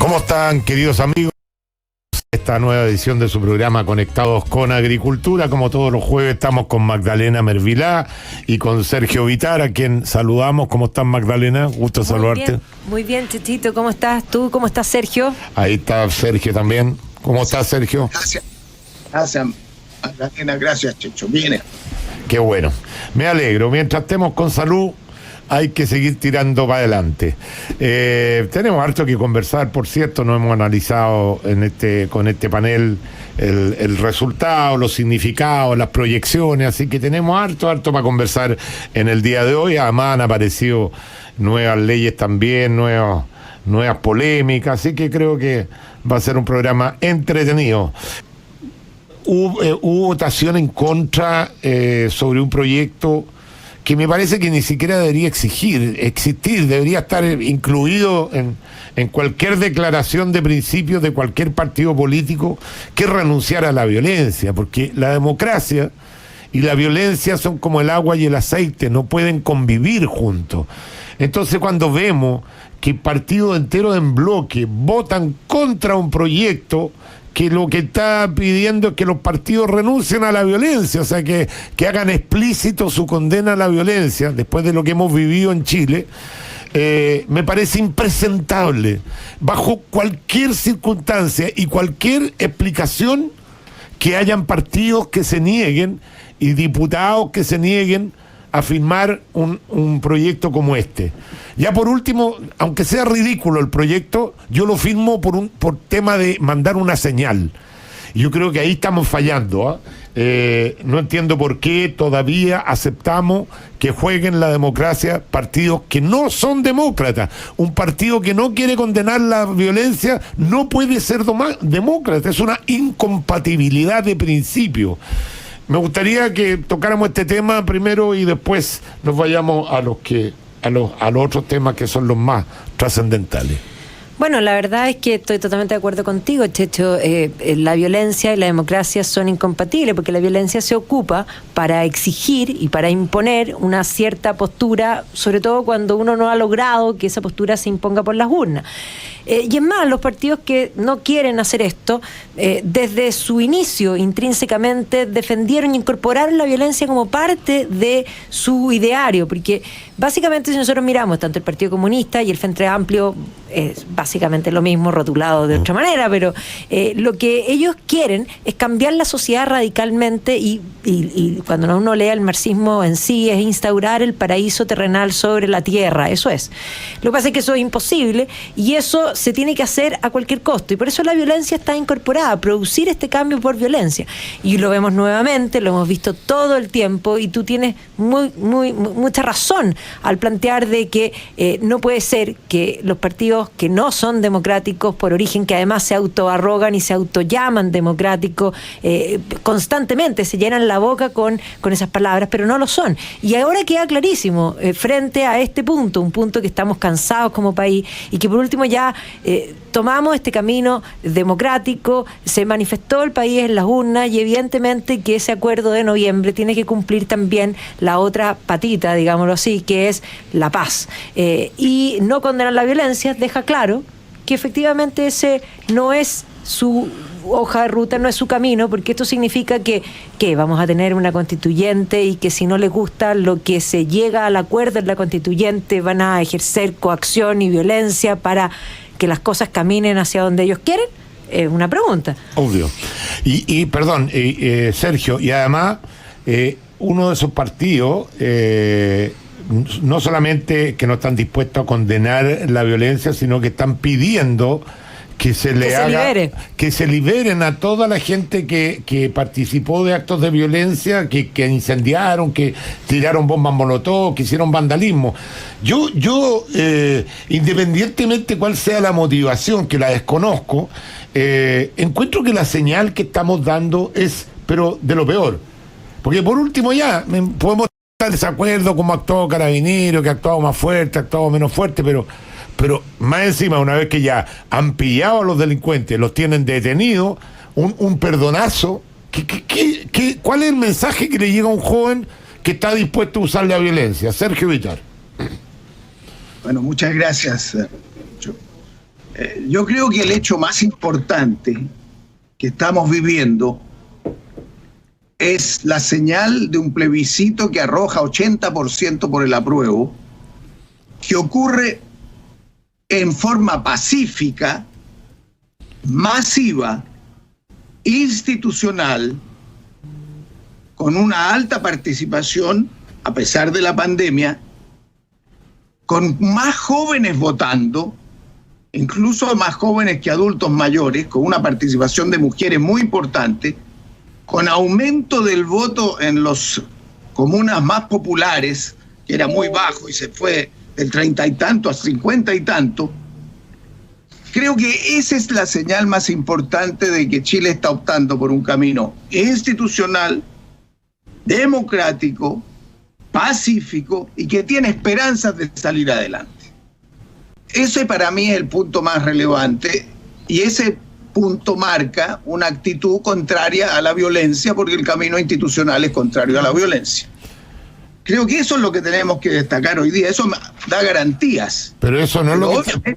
¿Cómo están, queridos amigos? Esta nueva edición de su programa Conectados con Agricultura. Como todos los jueves estamos con Magdalena Mervilá y con Sergio Vitar, a quien saludamos. ¿Cómo estás, Magdalena? Gusto saludarte. Muy bien, Chechito. ¿Cómo estás tú? ¿Cómo estás, Sergio? Ahí está Sergio también. ¿Cómo estás, Sergio? Gracias, Magdalena. Gracias, Checho. Viene. Qué bueno. Me alegro. Mientras estemos con salud, hay que seguir tirando para adelante. Tenemos harto que conversar, por cierto. No hemos analizado con este panel el resultado, los significados, las proyecciones, así que tenemos harto para conversar en el día de hoy. Además han aparecido nuevas leyes también, nuevas polémicas, así que creo que va a ser un programa entretenido. Hubo votación en contra sobre un proyecto que me parece que ni siquiera debería existir, debería estar incluido en cualquier declaración de principios de cualquier partido político, que renunciar a la violencia, porque la democracia y la violencia son como el agua y el aceite, no pueden convivir juntos. Entonces, cuando vemos que partidos enteros en bloque votan contra un proyecto que lo que está pidiendo es que los partidos renuncien a la violencia, o sea, que hagan explícito su condena a la violencia, después de lo que hemos vivido en Chile, me parece impresentable, bajo cualquier circunstancia y cualquier explicación, que hayan partidos que se nieguen y diputados que se nieguen a firmar un proyecto como este. Ya por último, aunque sea ridículo el proyecto, yo lo firmo por tema de mandar una señal. Yo creo que ahí estamos fallando, ¿eh? No entiendo por qué todavía aceptamos que jueguen la democracia partidos que no son demócratas. Un partido que no quiere condenar la violencia no puede ser demócrata. Es una incompatibilidad de principio. Me gustaría que tocáramos este tema primero y después nos vayamos a los otros temas que son los más trascendentales. Bueno, la verdad es que estoy totalmente de acuerdo contigo, Checho. La violencia y la democracia son incompatibles, porque la violencia se ocupa para exigir y para imponer una cierta postura, sobre todo cuando uno no ha logrado que esa postura se imponga por las urnas. Y es más, los partidos que no quieren hacer esto, desde su inicio, intrínsecamente, defendieron y incorporaron la violencia como parte de su ideario, porque básicamente, si nosotros miramos tanto el Partido Comunista y el Frente Amplio, es básicamente lo mismo, rotulado de otra manera, pero lo que ellos quieren es cambiar la sociedad radicalmente y cuando uno lea el marxismo en sí, es instaurar el paraíso terrenal sobre la tierra, eso es. Lo que pasa es que eso es imposible y eso se tiene que hacer a cualquier costo, y por eso la violencia está incorporada, producir este cambio por violencia. Y lo vemos nuevamente, lo hemos visto todo el tiempo, y tú tienes mucha razón al plantear de que no puede ser que los partidos que no son democráticos por origen, que además se autoarrogan y se autollaman democráticos, constantemente se llenan la boca con esas palabras, pero no lo son. Y ahora queda clarísimo, frente a este punto, un punto que estamos cansados como país, y que por último ya tomamos este camino democrático, se manifestó el país en las urnas, y evidentemente que ese acuerdo de noviembre tiene que cumplir también la otra patita, digámoslo así, que es la paz. Y no condenar la violencia deja claro que efectivamente ese no es su hoja de ruta, no es su camino, porque esto significa que vamos a tener una constituyente, y que si no les gusta lo que se llega al acuerdo en la constituyente, van a ejercer coacción y violencia para que las cosas caminen hacia donde ellos quieren. Es una pregunta. Obvio. Perdón, Sergio, y además uno de esos partidos, no solamente que no están dispuestos a condenar la violencia, sino que están pidiendo que se liberen a toda la gente que participó de actos de violencia, que incendiaron, que tiraron bombas molotov, que hicieron vandalismo. Yo independientemente cuál sea la motivación, que la desconozco, encuentro que la señal que estamos dando es, pero de lo peor. Porque por último ya podemos estar en desacuerdo como actuó Carabinero, que ha actuado más fuerte, ha actuado menos fuerte, pero más encima, una vez que ya han pillado a los delincuentes, los tienen detenidos, un perdonazo. ¿Cuál es el mensaje que le llega a un joven que está dispuesto a usar la violencia? Sergio Vitar. Bueno, muchas gracias. Yo creo que el hecho más importante que estamos viviendo es la señal de un plebiscito que arroja 80% por el apruebo, que ocurre en forma pacífica, masiva, institucional, con una alta participación, a pesar de la pandemia, con más jóvenes votando, incluso más jóvenes que adultos mayores, con una participación de mujeres muy importante, con aumento del voto en las comunas más populares, que era muy bajo y se fue del 30 y tanto a 50 y tanto. Creo que esa es la señal más importante de que Chile está optando por un camino institucional, democrático, pacífico y que tiene esperanzas de salir adelante. Ese para mí es el punto más relevante y ese punto marca una actitud contraria a la violencia, porque el camino institucional es contrario a la violencia. Creo que eso es lo que tenemos que destacar hoy día. Eso da garantías. Pero eso no es lo que...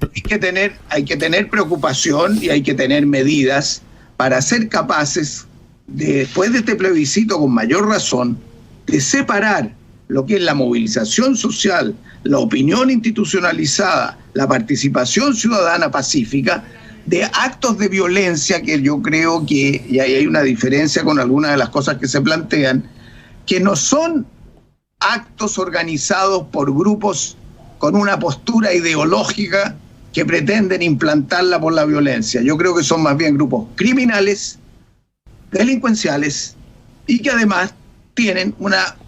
hay que tener preocupación y hay que tener medidas para ser capaces, después de este plebiscito con mayor razón, de separar lo que es la movilización social, la opinión institucionalizada, la participación ciudadana pacífica, de actos de violencia que yo creo que, y ahí hay una diferencia con algunas de las cosas que se plantean, que no son actos organizados por grupos con una postura ideológica que pretenden implantarla por la violencia. Yo creo que son más bien grupos criminales, delincuenciales, y que además tienen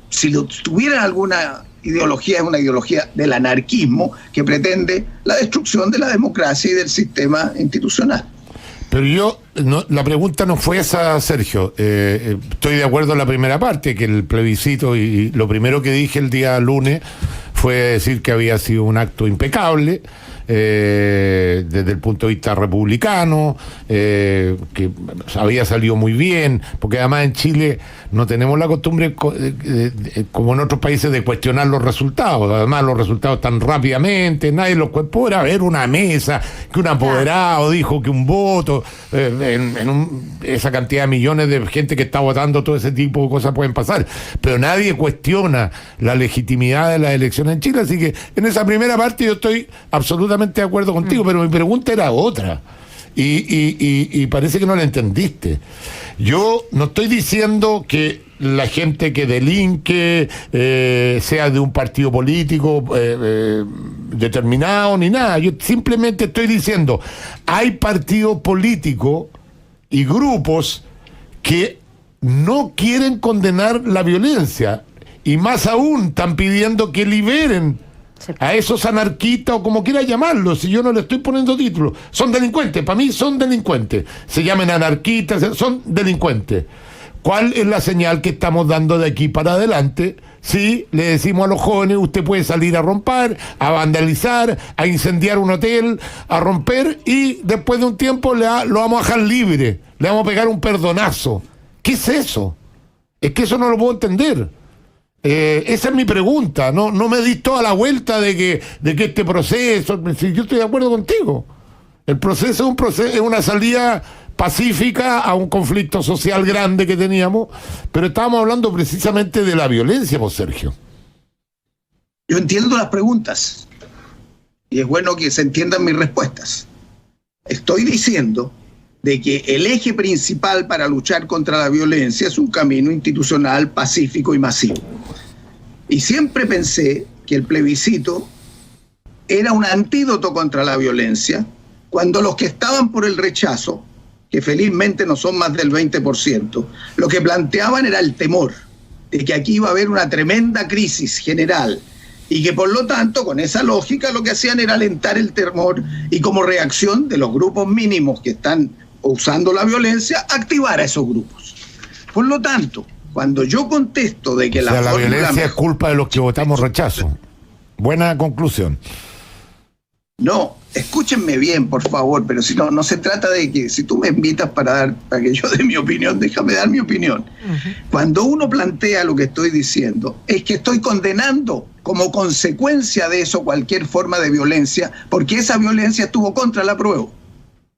si tuvieran alguna ideología, es una ideología del anarquismo que pretende la destrucción de la democracia y del sistema institucional. Pero la pregunta no fue esa, Sergio. Estoy de acuerdo en la primera parte, que el plebiscito, y lo primero que dije el día lunes fue decir que había sido un acto impecable, desde el punto de vista republicano, que había salido muy bien, porque además en Chile no tenemos la costumbre, como en otros países, de cuestionar los resultados. Además los resultados están rápidamente, nadie los podrá ver una mesa, que un apoderado dijo que un voto, esa cantidad de millones de gente que está votando, todo ese tipo de cosas pueden pasar, pero nadie cuestiona la legitimidad de las elecciones en Chile. Así que en esa primera parte yo estoy absolutamente de acuerdo contigo, pero mi pregunta era otra y parece que no la entendiste. Yo no estoy diciendo que la gente que delinque sea de un partido político determinado ni nada. Yo simplemente estoy diciendo, hay partidos políticos y grupos que no quieren condenar la violencia y más aún están pidiendo que liberen a esos anarquistas, o como quiera llamarlos, si yo no le estoy poniendo título. Son delincuentes, para mí son delincuentes. Se llamen anarquistas, son delincuentes. ¿Cuál es la señal que estamos dando de aquí para adelante? Si le decimos a los jóvenes, usted puede salir a romper, a vandalizar, a incendiar un hotel, a romper, y después de un tiempo lo vamos a dejar libre, le vamos a pegar un perdonazo. ¿Qué es eso? Es que eso no lo puedo entender. Esa es mi pregunta. No me di toda la vuelta de que este proceso, si yo estoy de acuerdo contigo, el proceso es una salida pacífica a un conflicto social grande que teníamos, pero estábamos hablando precisamente de la violencia, pues, Sergio. Yo entiendo las preguntas y es bueno que se entiendan mis respuestas. Estoy diciendo de que el eje principal para luchar contra la violencia es un camino institucional, pacífico y masivo. Y siempre pensé que el plebiscito era un antídoto contra la violencia, cuando los que estaban por el rechazo, que felizmente no son más del 20%, lo que planteaban era el temor de que aquí iba a haber una tremenda crisis general y que por lo tanto, con esa lógica, lo que hacían era alentar el temor y, como reacción de los grupos mínimos que están usando la violencia, activar a esos grupos. Por lo tanto, cuando yo contesto de que la violencia es culpa de los que votamos rechazo. Buena conclusión. No, escúchenme bien, por favor, pero si no se trata de que si tú me invitas para que yo dé mi opinión, déjame dar mi opinión. Cuando uno plantea lo que estoy diciendo, es que estoy condenando como consecuencia de eso cualquier forma de violencia, porque esa violencia estuvo contra la apruebo.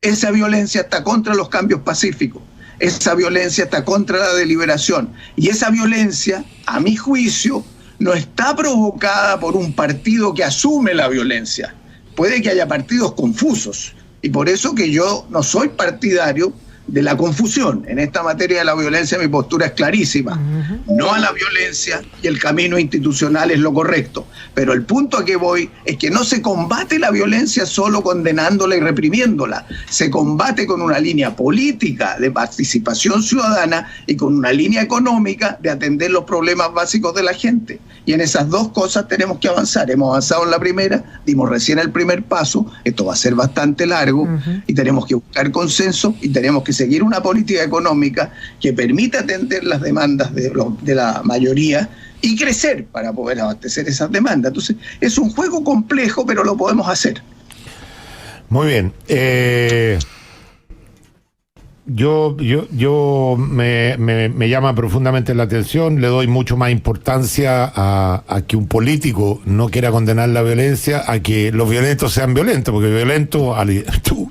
Esa violencia está contra los cambios pacíficos. Esa violencia está contra la deliberación. Y esa violencia, a mi juicio, no está provocada por un partido que asume la violencia. Puede que haya partidos confusos. Y por eso que yo no soy partidario de la confusión. En esta materia de la violencia mi postura es clarísima. No a la violencia, y el camino institucional es lo correcto. Pero el punto a que voy es que no se combate la violencia solo condenándola y reprimiéndola. Se combate con una línea política de participación ciudadana y con una línea económica de atender los problemas básicos de la gente. Y en esas dos cosas tenemos que avanzar. Hemos avanzado en la primera, dimos recién el primer paso, esto va a ser bastante largo, y tenemos que buscar consenso y tenemos que seguir una política económica que permita atender las demandas de la mayoría y crecer para poder abastecer esas demandas. Entonces, es un juego complejo, pero lo podemos hacer. Muy bien. Me llama profundamente la atención, le doy mucho más importancia a que un político no quiera condenar la violencia, a que los violentos sean violentos, porque violentos,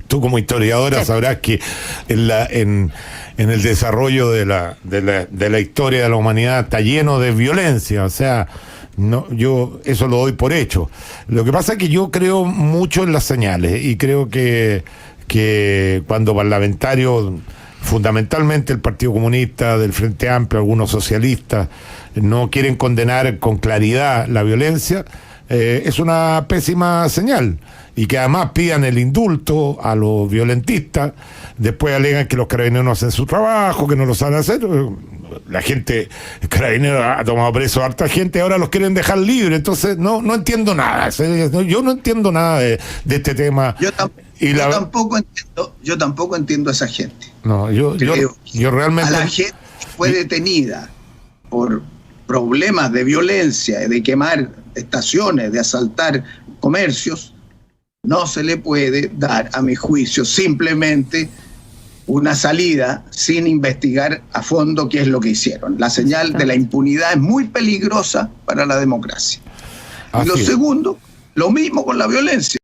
tú como historiadora sabrás que en el desarrollo de la historia de la humanidad está lleno de violencia, o sea, no, yo eso lo doy por hecho. Lo que pasa es que yo creo mucho en las señales y creo que cuando parlamentarios, fundamentalmente el Partido Comunista, del Frente Amplio, algunos socialistas, no quieren condenar con claridad la violencia, es una pésima señal. Y que además pidan el indulto a los violentistas, después alegan que los carabineros no hacen su trabajo, que no lo saben hacer. La gente, el carabinero ha tomado preso a harta gente, ahora los quieren dejar libres, entonces no entiendo nada. Yo no entiendo nada de este tema. Yo tampoco entiendo a esa gente. No, yo realmente... A la gente que fue detenida por problemas de violencia, de quemar estaciones, de asaltar comercios, no se le puede dar, a mi juicio, simplemente una salida sin investigar a fondo qué es lo que hicieron. La señal de la impunidad es muy peligrosa para la democracia. Y lo segundo, lo mismo con la violencia.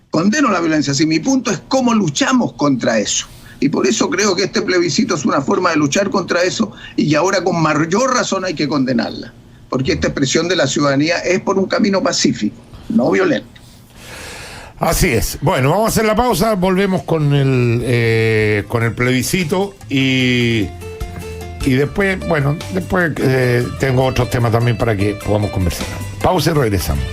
Condeno la violencia. Si mi punto es cómo luchamos contra eso. Y por eso creo que este plebiscito es una forma de luchar contra eso y ahora con mayor razón hay que condenarla. Porque esta expresión de la ciudadanía es por un camino pacífico, no violento. Así es. Bueno, vamos a hacer la pausa, volvemos con el plebiscito y después, tengo otros temas también para que podamos conversar. Pausa y regresamos.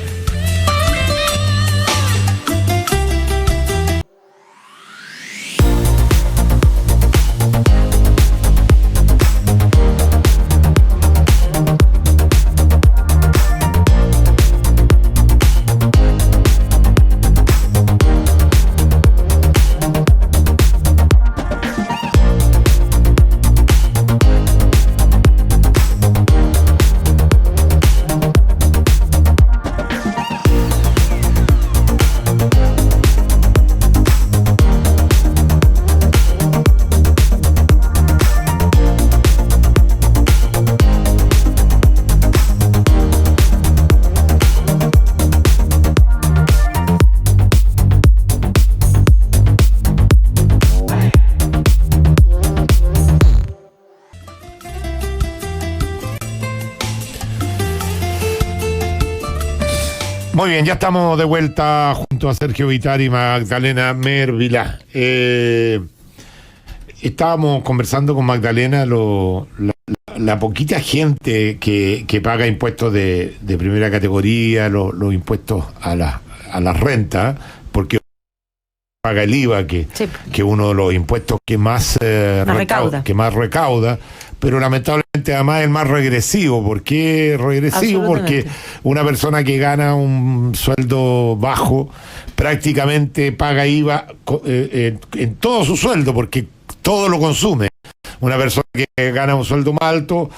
Muy bien, ya estamos de vuelta junto a Sergio Vitari y Magdalena Mervilá. Estábamos conversando con Magdalena la poquita gente que paga impuestos de primera categoría, los impuestos a las rentas, porque paga el IVA, que uno de los impuestos que más recauda, pero lamentablemente además es el más regresivo. ¿Por qué regresivo? Porque una persona que gana un sueldo bajo prácticamente paga IVA en todo su sueldo, porque todo lo consume. Una persona que gana un sueldo más alto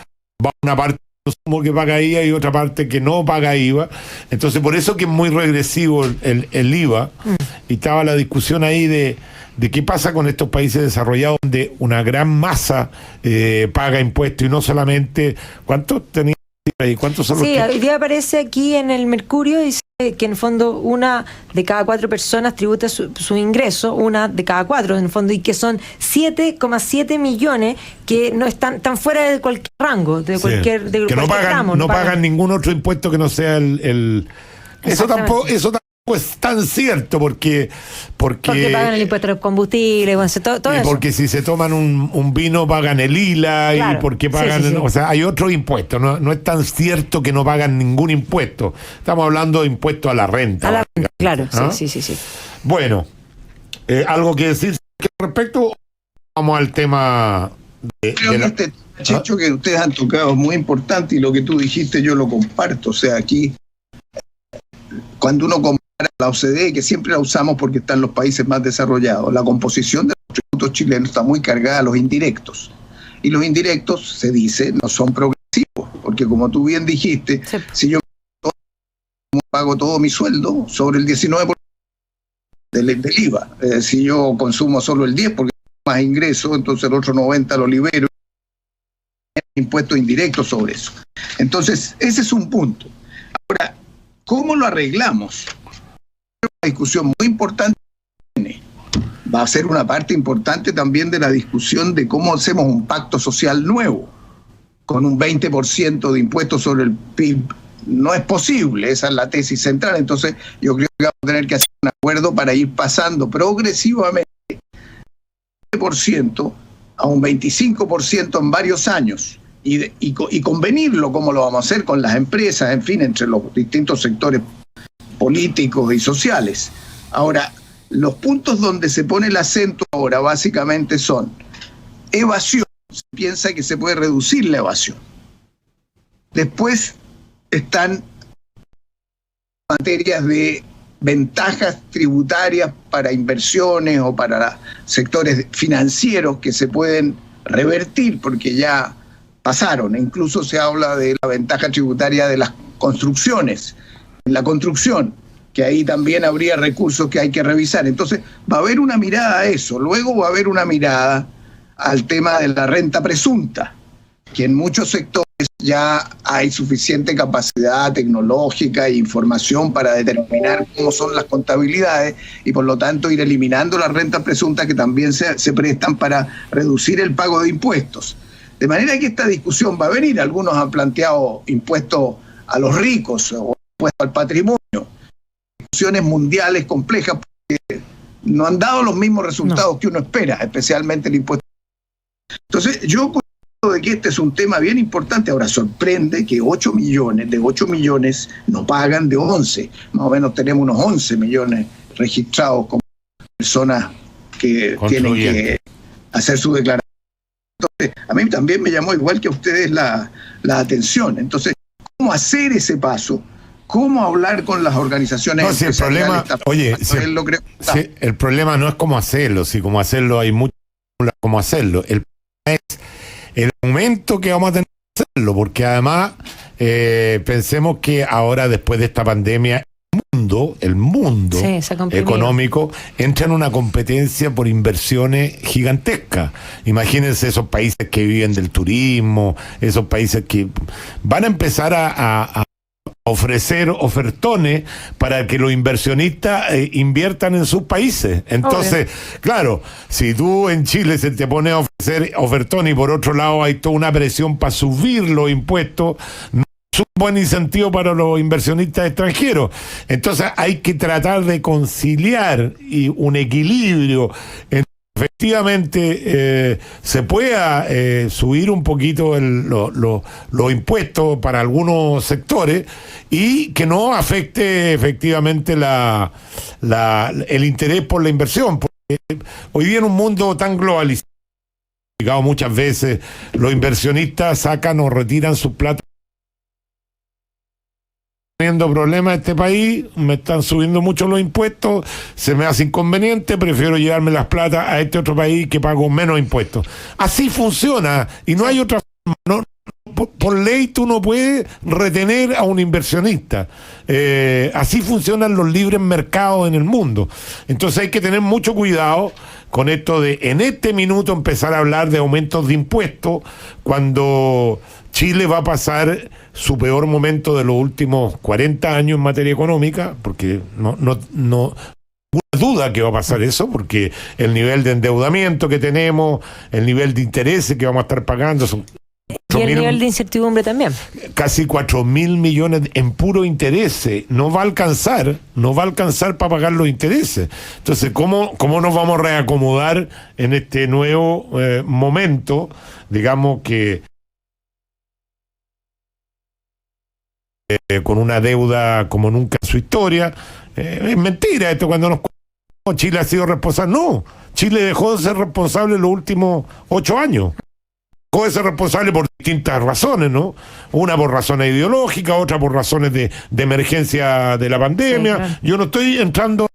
va a una parte del consumo que paga IVA y otra parte que no paga IVA. Entonces por eso que es muy regresivo el IVA. Y estaba la discusión ahí de qué pasa con estos países desarrollados donde una gran masa paga impuestos y no solamente... ¿Cuánto tenía ¿Y cuántos son los Sí, que...? hoy día aparece aquí en el Mercurio, dice que en el fondo una de cada 4 personas tributa su ingreso, una de cada 4 en el fondo, y que son 7,7 millones que no están tan fuera de cualquier rango, de cualquier, de que cualquier no pagan, tramo, no pagan ningún otro impuesto que no sea el... Eso tampoco es tan cierto, porque pagan el impuesto al combustible, bueno, todo eso. porque si se toman un vino pagan el ILA, Claro. y porque pagan, Sí. o sea, hay otro impuesto, no es tan cierto que no pagan ningún impuesto. Estamos hablando de impuesto a la renta. A la renta, claro, ¿Ah? sí. Bueno, ¿algo que decir al respecto? Vamos al tema Creo que este Checho que ustedes han tocado es muy importante, y lo que tú dijiste yo lo comparto. O sea, aquí, cuando uno compara la OCDE, que siempre la usamos porque está en los países más desarrollados, la composición de los tributos chilenos está muy cargada a los indirectos. Y los indirectos, se dice, no son progresivos, porque como tú bien dijiste, Sí. si yo pago todo mi sueldo sobre el 19% del IVA, si yo consumo solo el 10% porque más ingreso, entonces el otro 90% lo libero, impuestos indirectos sobre eso. Entonces, ese es un punto. Ahora, ¿cómo lo arreglamos? Una discusión muy importante. Va a ser una parte importante también de la discusión de cómo hacemos un pacto social nuevo, con un 20% de impuestos sobre el PIB. No es posible, esa es la tesis central. Entonces, yo creo que vamos a tener que hacer un acuerdo para ir pasando progresivamente del 20% a un 25% en varios años. Y convenirlo, como lo vamos a hacer con las empresas, en fin, entre los distintos sectores políticos y sociales. Ahora, los puntos donde se pone el acento ahora básicamente son evasión. Se piensa que se puede reducir la evasión. Después están materias de ventajas tributarias para inversiones o para sectores financieros que se pueden revertir porque ya pasaron. Incluso se habla de la ventaja tributaria de las construcciones, en la construcción, que ahí también habría recursos que hay que revisar. Entonces va a haber una mirada a eso. Luego va a haber una mirada al tema de la renta presunta, que en muchos sectores ya hay suficiente capacidad tecnológica e información para determinar cómo son las contabilidades y por lo tanto ir eliminando las rentas presuntas que también se prestan para reducir el pago de impuestos. De manera que esta discusión va a venir. Algunos han planteado impuestos a los ricos o impuestos al patrimonio, discusiones mundiales complejas porque no han dado los mismos resultados que uno espera, especialmente el impuesto. Entonces yo creo de que este es un tema bien importante. Ahora sorprende que 8 millones no pagan de 11, más o menos tenemos unos 11 millones registrados como personas que tienen que hacer su declaración. Entonces, a mí también me llamó igual que a ustedes la atención. Entonces, ¿cómo hacer ese paso? ¿Cómo hablar con las organizaciones? No, si el problema, el problema no es cómo hacerlo, si cómo hacerlo hay mucho cómo hacerlo. El problema es el momento que vamos a tener que hacerlo, porque además pensemos que ahora, después de esta pandemia, el mundo económico entra en una competencia por inversiones gigantescas. Imagínense esos países que viven del turismo, esos países que van a empezar a ofrecer ofertones para que los inversionistas inviertan en sus países. Entonces, claro, si tú en Chile se te pone a ofrecer ofertones y por otro lado hay toda una presión para subir los impuestos, no es un buen incentivo para los inversionistas extranjeros. Entonces hay que tratar de conciliar un equilibrio entre efectivamente se pueda subir un poquito los impuestos para algunos sectores y que no afecte efectivamente el interés por la inversión, porque hoy día en un mundo tan globalizado muchas veces los inversionistas sacan o retiran sus plata teniendo problemas en este país, me están subiendo mucho los impuestos, se me hace inconveniente, prefiero llevarme las plata a este otro país que pago menos impuestos. Así funciona y no hay otra forma. Por ley tú no puedes retener a un inversionista. Así funcionan los libres mercados en el mundo. Entonces hay que tener mucho cuidado con esto de en este minuto empezar a hablar de aumentos de impuestos cuando Chile va a pasar su peor momento de los últimos 40 años en materia económica, porque no ninguna duda que va a pasar eso, porque el nivel de endeudamiento que tenemos, el nivel de intereses que vamos a estar pagando son... Y el nivel de incertidumbre también. Casi 4.000 millones en puro intereses. No va a alcanzar para pagar los intereses. Entonces, ¿cómo nos vamos a reacomodar en este nuevo momento? Digamos que con una deuda como nunca en su historia. Es mentira esto cuando nos... Chile ha sido responsable. No, Chile dejó de ser responsable en los últimos 8 años. Dejó de ser responsable por distintas razones, ¿no? Una por razones ideológicas, otra por razones de emergencia de la pandemia. Sí, claro. Yo no estoy entrando a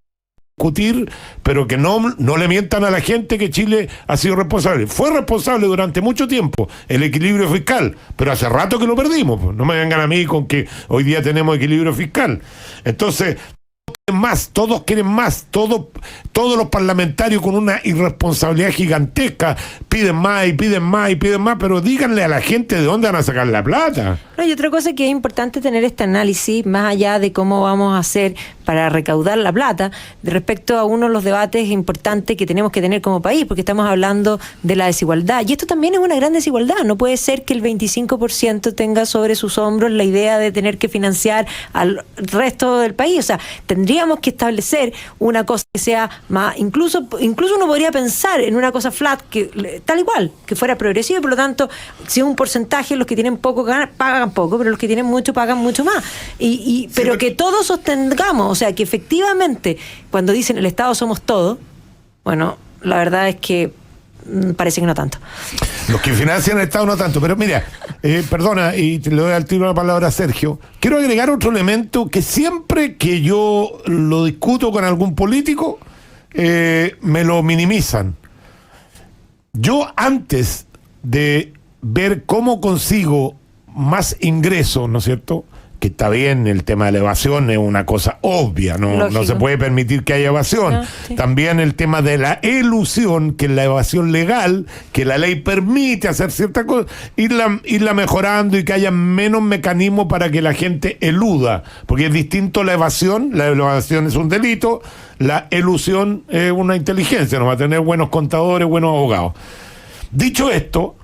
discutir, pero que no le mientan a la gente que Chile ha sido responsable. Fue responsable durante mucho tiempo el equilibrio fiscal, pero hace rato que lo perdimos. No me vengan a mí con que hoy día tenemos equilibrio fiscal. Entonces... todos quieren más, todos los parlamentarios con una irresponsabilidad gigantesca piden más y piden más y piden más, pero díganle a la gente de dónde van a sacar la plata. No, y otra cosa que es importante tener este análisis, más allá de cómo vamos a hacer para recaudar la plata, respecto a uno de los debates importantes que tenemos que tener como país, porque estamos hablando de la desigualdad, y esto también es una gran desigualdad. No puede ser que el 25% tenga sobre sus hombros la idea de tener que financiar al resto del país. O sea, tendríamos que establecer una cosa que sea más, incluso uno podría pensar en una cosa flat, que tal igual, que fuera progresiva, y por lo tanto, si un porcentaje, los que tienen poco pagan poco, pero los que tienen mucho pagan mucho más. Pero que todos sostengamos, o sea, que efectivamente, cuando dicen el Estado somos todos, bueno, la verdad es que parece que no tanto. Los que financian el Estado no tanto, pero mira, perdona, y te le doy al tiro la palabra a Sergio, quiero agregar otro elemento que siempre que yo lo discuto con algún político, me lo minimizan. Yo, antes de ver cómo consigo más ingresos, ¿no es cierto?, que está bien, el tema de la evasión es una cosa obvia, no se puede permitir que haya evasión. No, sí. También el tema de la elusión, que es la evasión legal, que la ley permite hacer ciertas cosas, irla mejorando y que haya menos mecanismos para que la gente eluda, porque es distinto la evasión es un delito, la elusión es una inteligencia, nos va a tener buenos contadores, buenos abogados. Dicho esto,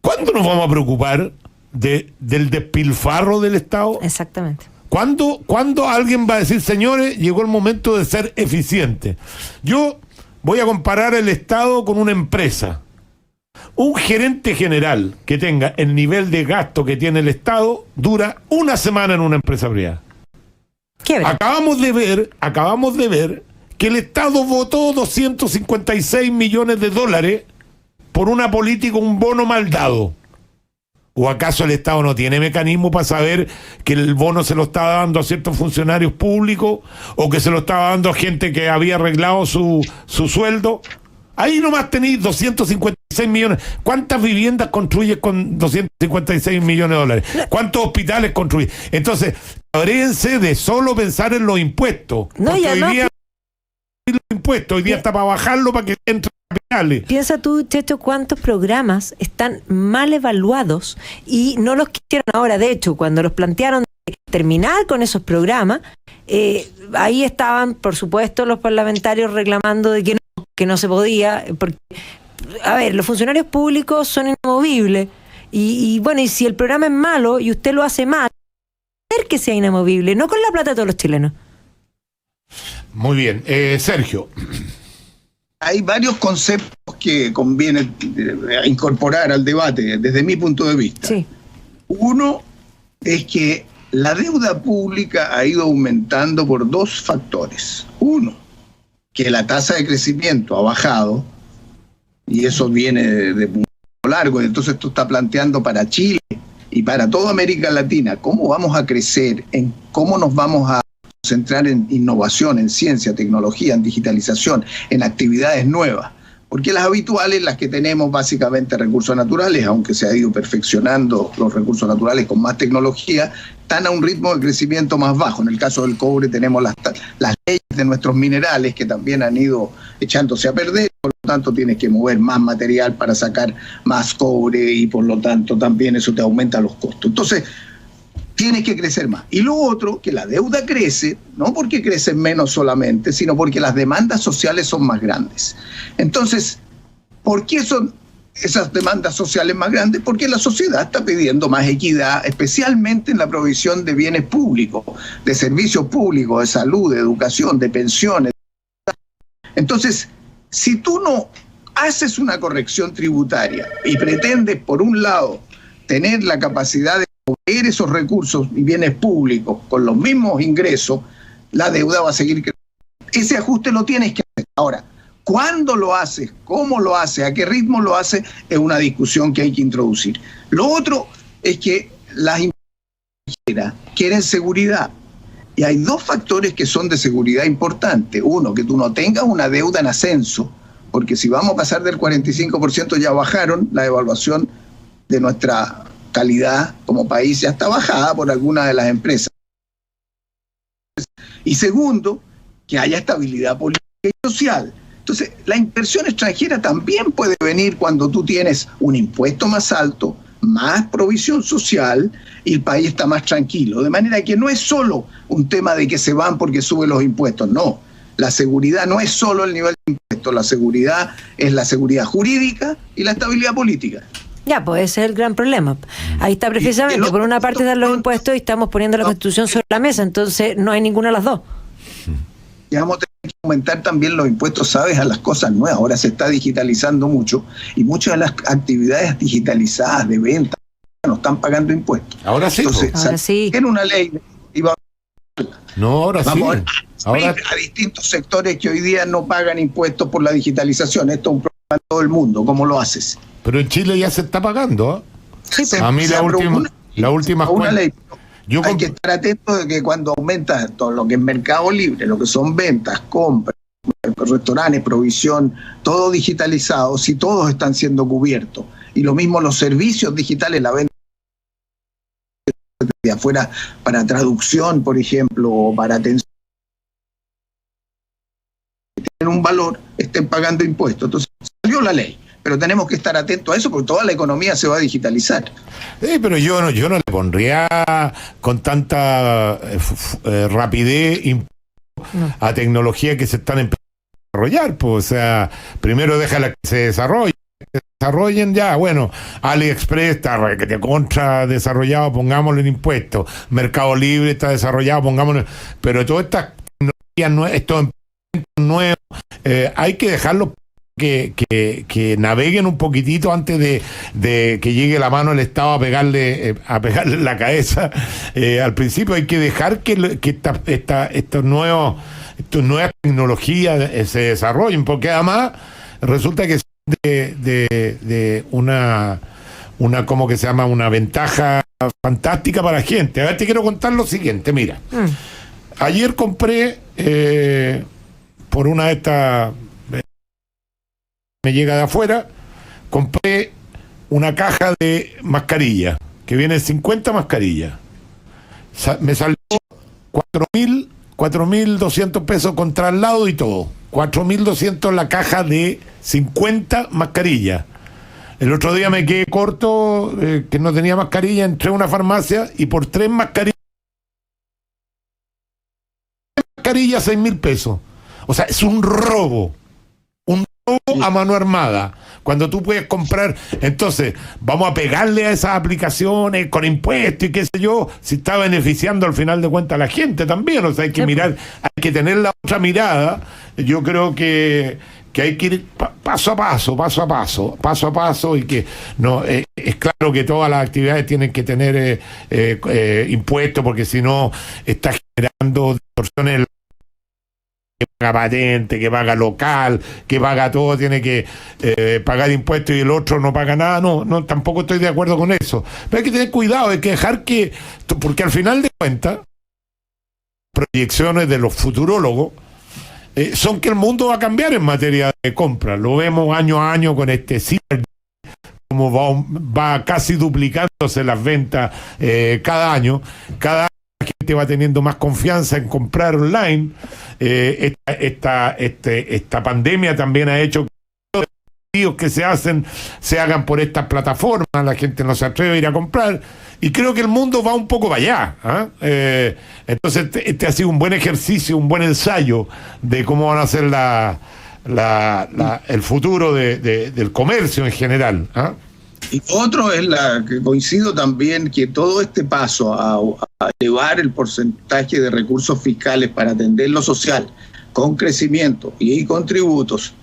¿cuándo nos vamos a preocupar del despilfarro del Estado? Exactamente. ¿Cuándo alguien va a decir, señores, llegó el momento de ser eficiente? Yo voy a comparar el Estado con una empresa. Un gerente general que tenga el nivel de gasto que tiene el Estado dura una semana en una empresa privada. Acabamos de ver que el Estado votó 256 millones de dólares por una política, un bono mal dado. ¿O acaso el Estado no tiene mecanismo para saber que el bono se lo estaba dando a ciertos funcionarios públicos o que se lo estaba dando a gente que había arreglado su sueldo? Ahí nomás tenéis 256 millones. ¿Cuántas viviendas construyes con 256 millones de dólares? ¿Cuántos hospitales construyes? Entonces, abréense de solo pensar en los impuestos. No, y además, hoy día está para bajarlo para que entre capitales. Piensa tú, Checho, cuántos programas están mal evaluados y no los quisieron ahora. De hecho, cuando los plantearon de terminar con esos programas, ahí estaban, por supuesto, los parlamentarios reclamando de que no se podía, porque, a ver, los funcionarios públicos son inamovibles y bueno, y si el programa es malo y usted lo hace mal, hacer que sea inamovible, no con la plata de todos los chilenos. Muy bien. Sergio. Hay varios conceptos que conviene incorporar al debate desde mi punto de vista. Sí. Uno es que la deuda pública ha ido aumentando por dos factores. Uno, que la tasa de crecimiento ha bajado, y eso viene de un largo, entonces esto está planteando para Chile y para toda América Latina cómo vamos a crecer, en cómo nos vamos a concentrar en innovación, en ciencia, tecnología, en digitalización, en actividades nuevas. Porque las habituales, las que tenemos básicamente recursos naturales, aunque se ha ido perfeccionando los recursos naturales con más tecnología, están a un ritmo de crecimiento más bajo. En el caso del cobre tenemos las leyes de nuestros minerales que también han ido echándose a perder, por lo tanto tienes que mover más material para sacar más cobre y por lo tanto también eso te aumenta los costos. Entonces, tienes que crecer más. Y lo otro, que la deuda crece, no porque crecen menos solamente, sino porque las demandas sociales son más grandes. Entonces, ¿por qué son esas demandas sociales más grandes? Porque la sociedad está pidiendo más equidad, especialmente en la provisión de bienes públicos, de servicios públicos, de salud, de educación, de pensiones. Entonces, si tú no haces una corrección tributaria y pretendes, por un lado, tener la capacidad de proveer esos recursos y bienes públicos con los mismos ingresos, la deuda va a seguir creciendo. Ese ajuste lo tienes que hacer. Ahora, ¿cuándo lo haces? ¿Cómo lo haces? ¿A qué ritmo lo haces? Es una discusión que hay que introducir. Lo otro es que las empresas quieren seguridad. Y hay dos factores que son de seguridad importantes. Uno, que tú no tengas una deuda en ascenso, porque si vamos a pasar del 45%, ya bajaron, la evaluación de nuestra calidad como país ya está bajada por algunas de las empresas. Y segundo, que haya estabilidad política y social. Entonces, la inversión extranjera también puede venir cuando tú tienes un impuesto más alto, más provisión social y el país está más tranquilo. De manera que no es solo un tema de que se van porque suben los impuestos, no. La seguridad no es solo el nivel de impuestos, la seguridad es la seguridad jurídica y la estabilidad política. Ya, pues ese es el gran problema. Ahí está precisamente, por una parte dan los impuestos y estamos poniendo la Constitución sobre la mesa, entonces no hay ninguna de las dos. Ya vamos a tener que aumentar también los impuestos, ¿sabes?, a las cosas nuevas. Ahora se está digitalizando mucho y muchas de las actividades digitalizadas de venta no están pagando impuestos. Ahora sí. Entonces, ahora sí. en una ley y Vamos a distintos sectores que hoy día no pagan impuestos por la digitalización. Esto es un problema de todo el mundo. ¿Cómo lo haces? Pero en Chile ya se está pagando, ¿eh? Sí, A mí la última una ley. Hay que que estar atento de que cuando aumenta todo lo que es mercado libre, lo que son ventas, compras, restaurantes, provisión, todo digitalizado, si todos están siendo cubiertos. Y lo mismo los servicios digitales, la venta de afuera para traducción, por ejemplo, o para atención, tienen un valor, estén pagando impuestos. Entonces salió la ley, pero tenemos que estar atentos a eso porque toda la economía se va a digitalizar. pero yo no le pondría con tanta rapidez a tecnología que se están empezando a desarrollar, pues, o sea, primero déjala que se desarrollen ya, bueno, AliExpress está que te contra desarrollado, pongámoslo en impuestos, Mercado Libre está desarrollado, pongámoslo, pero todas estas tecnologías, estos emprendimientos nuevos, hay que dejarlos que naveguen un poquitito antes de que llegue la mano del Estado a pegarle en la cabeza. Al principio hay que dejar que estas nuevas tecnologías se desarrollen, porque además resulta que de una ¿cómo que se llama? Una ventaja fantástica para la gente. A ver, te quiero contar lo siguiente, mira. Ayer compré por una de estas, me llega de afuera, compré una caja de mascarillas, que viene 50 mascarillas. Me salió 4.200 pesos con traslado y todo. 4.200 la caja de 50 mascarillas. El otro día me quedé corto, que no tenía mascarilla, entré a una farmacia y por 3 mascarillas 6.000 pesos. O sea, es un robo a mano armada, cuando tú puedes comprar. Entonces, vamos a pegarle a esas aplicaciones con impuestos y qué sé yo, si está beneficiando al final de cuentas a la gente también. O sea, hay que mirar, hay que tener la otra mirada. Yo creo que hay que ir paso a paso, y que no es claro que todas las actividades tienen que tener impuestos, porque si no está generando distorsiones. Que paga patente, que paga local, que paga todo, tiene que pagar impuestos y el otro no paga nada. No, tampoco estoy de acuerdo con eso. Pero hay que tener cuidado, hay que dejar porque al final de cuentas, proyecciones de los futurólogos son que el mundo va a cambiar en materia de compra. Lo vemos año a año con este Cyber, como va casi duplicándose las ventas cada año. Cada año la gente va teniendo más confianza en comprar online. Esta pandemia también ha hecho que que se hagan por estas plataformas, la gente no se atreve a ir a comprar, y creo que el mundo va un poco para allá, ¿ah? Entonces este ha sido un buen ejercicio, un buen ensayo de cómo van a ser el futuro del comercio en general, ¿ah? Y otro es la que coincido también, que todo este paso a elevar el porcentaje de recursos fiscales para atender lo social con crecimiento y con tributos,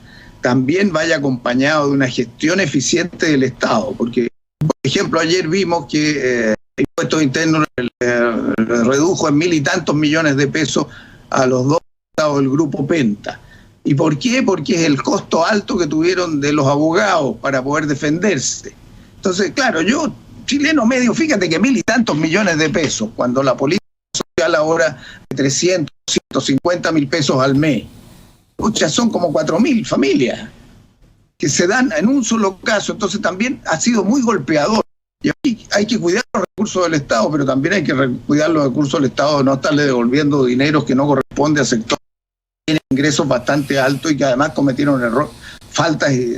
también vaya acompañado de una gestión eficiente del Estado, porque, por ejemplo, ayer vimos que el impuesto interno redujo en 1.000 y tantos millones de pesos a los dos estados del grupo Penta. ¿Y por qué? Porque es el costo alto que tuvieron de los abogados para poder defenderse. Entonces, claro, yo, chileno medio, fíjate que 1.000 y tantos millones de pesos, cuando la política social ahora de 300, 150 mil pesos al mes, pucha, son como 4.000 familias que se dan en un solo caso. Entonces también ha sido muy golpeador. Y aquí hay que cuidar los recursos del Estado, pero también hay que cuidar los recursos del Estado, no estarle devolviendo dineros que no corresponde a sectores que tienen ingresos bastante altos y que además cometieron faltas y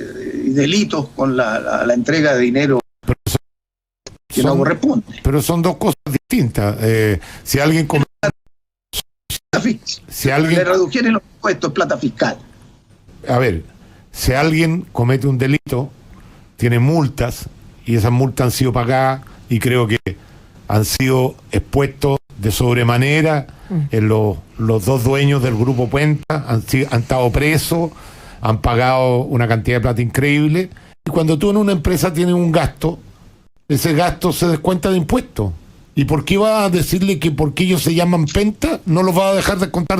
delitos con la entrega de dinero que no corresponde. Pero son dos cosas distintas. Si alguien le redujeron los impuestos, plata fiscal. A ver, si alguien comete un delito, tiene multas, y esas multas han sido pagadas, y creo que han sido expuestos de sobremanera en los dos dueños del grupo Puenta, han estado presos, han pagado una cantidad de plata increíble, y cuando tú en una empresa tienes un gasto, ese gasto se descuenta de impuestos. ¿Y por qué va a decirle que porque ellos se llaman Penta no los va a dejar descontar?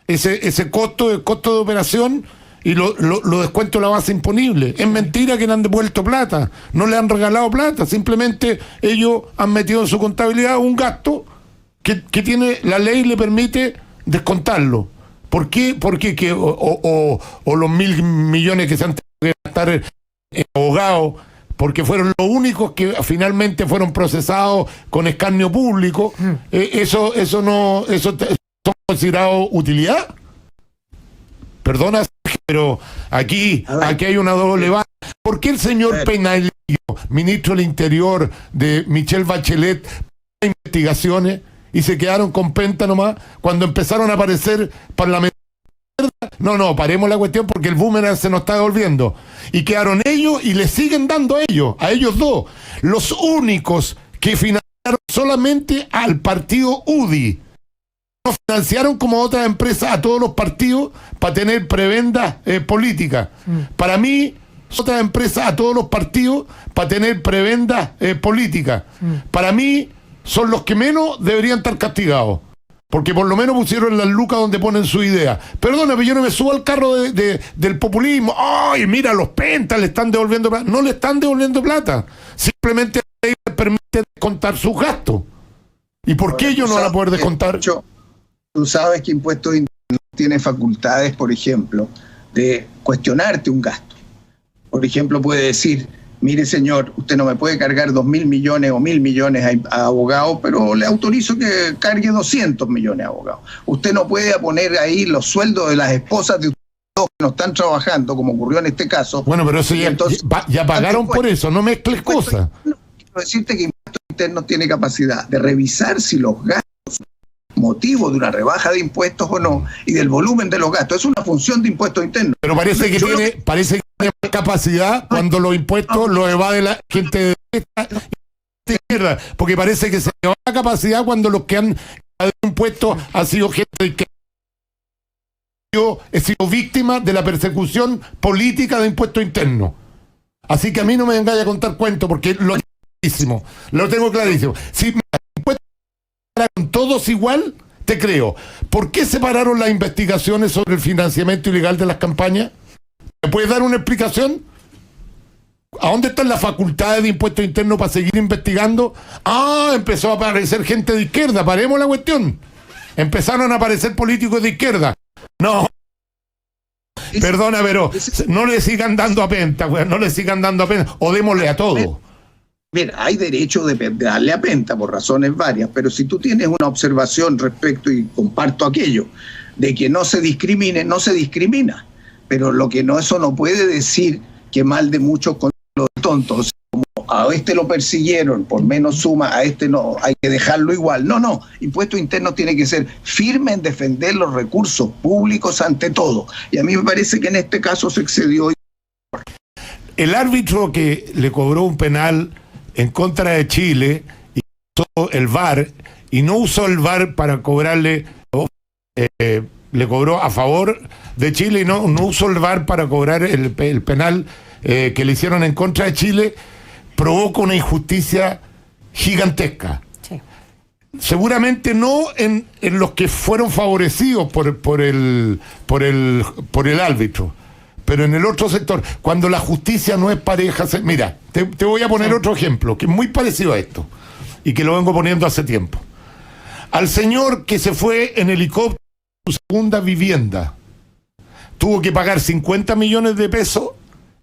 Ese costo de operación, y lo descuento la base imponible. Es mentira que le han devuelto plata, no le han regalado plata, simplemente ellos han metido en su contabilidad un gasto que tiene la ley, le permite descontarlo. ¿Por qué? Porque los 1.000 millones que se han tenido que gastar en abogados, porque fueron los únicos que finalmente fueron procesados con escarnio público, eso son considerados utilidad. Perdona, pero aquí hay una doble vara. ¿Por qué el señor Peinadillo, ministro del Interior de Michelle Bachelet, investigaciones y se quedaron con Penta nomás cuando empezaron a aparecer parlamentarios? No, paremos la cuestión porque el boomerang se nos está devolviendo. Y quedaron ellos y le siguen dando a ellos dos, los únicos que financiaron solamente al partido UDI. No financiaron como otras empresas a todos los partidos para tener prebendas políticas. Para mí, otras empresas a todos los partidos para tener prebendas políticas. Para mí, son los que menos deberían estar castigados. Porque por lo menos pusieron las lucas donde ponen su idea. Perdona, pero yo no me subo al carro del populismo. ¡Ay, mira, los Pentas le están devolviendo plata! No le están devolviendo plata. Simplemente la ley les permite descontar sus gastos. ¿Y por qué ellos no van a poder descontar? Tú sabes que Impuestos Internos tiene facultades, por ejemplo, de cuestionarte un gasto. Por ejemplo, puede decir: mire, señor, usted no me puede cargar 2.000 millones o 1.000 millones a abogados, pero le autorizo que cargue 200 millones a abogados. Usted no puede poner ahí los sueldos de las esposas de ustedes que no están trabajando, como ocurrió en este caso. Bueno, pero eso ya pagaron por eso, no mezcles cosas. Quiero decirte que Impuestos Internos tiene capacidad de revisar si los gastos motivo de una rebaja de impuestos o no, y del volumen de los gastos. Es una función de Impuestos Internos. Pero parece que tiene más capacidad cuando los impuestos los evade la gente de izquierda, porque parece que se le va la capacidad cuando los que han evadido impuestos han sido gente que yo he sido víctima de la persecución política de Impuestos Internos. Así que a mí no me vengáis a contar cuentos, porque lo tengo clarísimo. Si con todos igual, te creo. ¿Por qué separaron las investigaciones sobre el financiamiento ilegal de las campañas? ¿Me puedes dar una explicación? ¿A dónde están las facultades de Impuestos Internos para seguir investigando? Empezó a aparecer gente de izquierda. Paremos la cuestión. Empezaron a aparecer políticos de izquierda. No. Perdona, pero no le sigan dando a Penta, no le sigan dando a Penta. O démosle a todo. Mira, hay derecho de darle a Penta por razones varias, pero si tú tienes una observación respecto, y comparto aquello, de que no se discrimine, no se discrimina. Pero eso no puede decir que mal de muchos con los tontos. Como a este lo persiguieron por menos suma, a este no, hay que dejarlo igual. No, Impuesto Interno tiene que ser firme en defender los recursos públicos ante todo. Y a mí me parece que en este caso se excedió. El árbitro que le cobró un penal en contra de Chile y usó el VAR, y no usó el VAR para cobrarle, le cobró a favor de Chile y no usó el VAR para cobrar el penal que le hicieron en contra de Chile, provoca una injusticia gigantesca. Sí. Seguramente no en los que fueron favorecidos por el árbitro, pero en el otro sector, cuando la justicia no es pareja. Mira, te voy a poner otro ejemplo que es muy parecido a esto y que lo vengo poniendo hace tiempo. Al señor que se fue en helicóptero a su segunda vivienda, tuvo que pagar 50 millones de pesos